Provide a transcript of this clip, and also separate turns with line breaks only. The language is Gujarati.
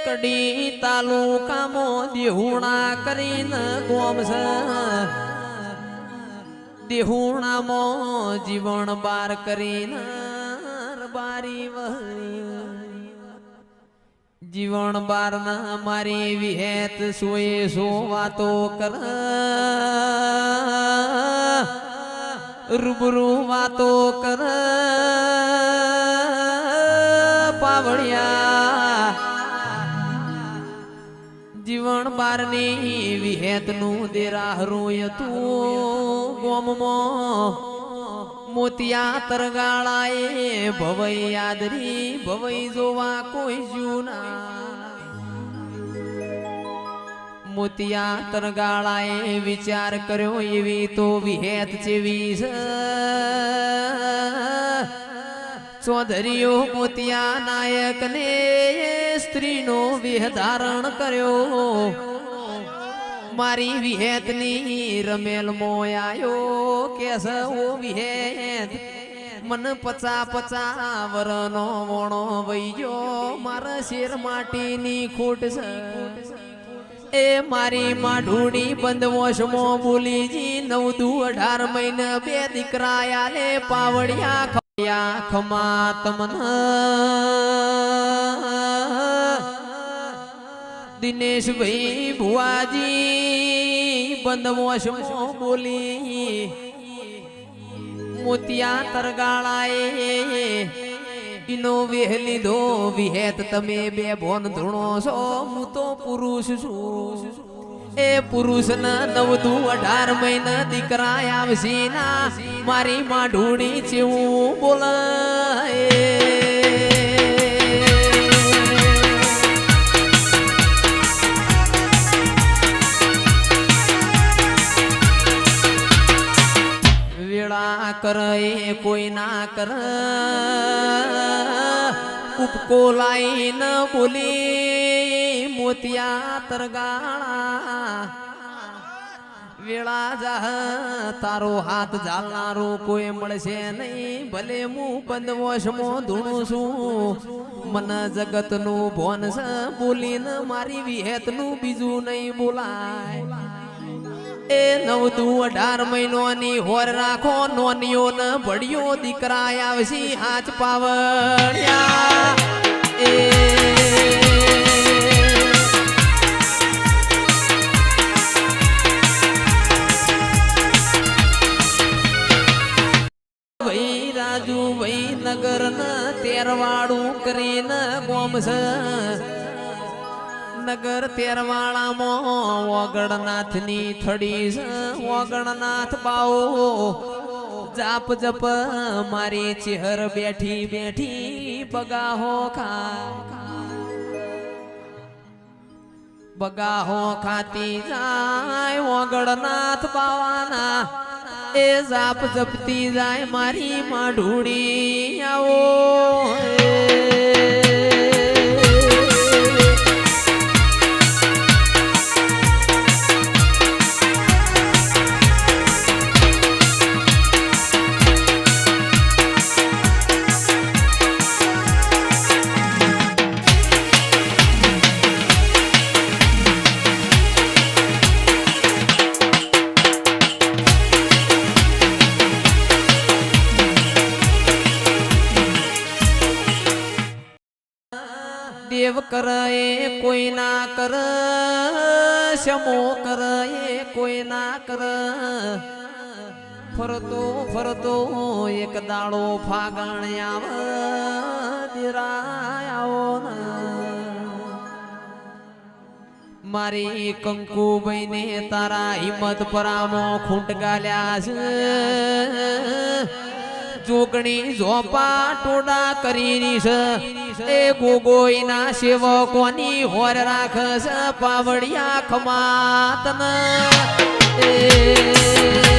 કડી તાલુકામાં દેહુણા કરીને ગોમ છે દેહુણામાં જીવન બાર કરીને બારી વહરી જીવન બાર ના મારી વિહેત સોએ સો વાતો કર રૂબરૂ વાતો કર પાવડિયા જીવન બારની વિહેત નું દેરાહરું હતું ગોમમાં મોતિયા તરગાળાએ ભવઈ યાદરી ભવઈ જોવા કોઈ જૂના મોતિયા તરગાળાએ વિચાર કર્યો એવી તો વિહેત જેવી છે ચૌધરીઓ મોતિયા નાયક ને સ્ત્રીનો વિહ ધારણ કર્યો મારી વિહેતની રમેલ મોયાયો કેસ ઓ વિહેત મન 50 વરનો વણો વૈયો મારા શેર માટીની ખોટ છે એ મારી માઢુડી બંધવોશમો બોલીજી 9 દુ 18 મહિના 2 દીકરા આલે પાવડિયા ખયા ખમા તમન દિનેશ ભાઈ ભુવાજી બંધવોશમો બોલી મોતિયા તરગાળાએ ઇનો વેહ લીધો વિહેત તમે બે ભોન ધૂણો છો હું તો પુરુષ છું એ પુરુષ ના 9 દુ 18 મહિના દીકરા આવશે ના મારી માઢુડી જેવું બોલાય કરે કોઈ ના કર ઉપકો લાઈન બોલી મોતિયા તરગાળા વેળા જાહ તારો હાથ ઝાલનારો કોઈ મળશે નહીં ભલે હું બંધવોશમો ધૂણું છું મન જગતનું ભોન છે બોલીને મારી વિહેતનું બીજું નહીં બોલાય એ 9 દુ 18 મહિનોની હોર રાખો નોનીઓ ન ભડિયો દીકરા આવશે હાથ પાવડિયા એ ભાઈ રાજુ ભાઈ નગર ન તેરવાડું કરીને ગોમ છે નગર તેરવાળામાં વગડનાથ ની થડી છે વગડનાથ બાઓ જાપ જપ મારી ચેહર બેઠી બેઠી બગાહો ખાતી જાય વગડનાથ બાવાના એ જાપ જપતી જાય મારી માઢુડી આવો દેવ કરે કોઈ ના કર શમો કરે કોઈ ના કર ફરતો ફરતો એક દાડો ફાગણ આવે દિરાય આવો મારી કંકુભાઈ ને તારા હિંમત પરામો ખૂંટ ગાલ્યા છે જોગણી ઝોપા ટોડા કરી છે એ ગોગોઈના સેવકોની હોર રાખે છે પાવડિયા ખમાતન એ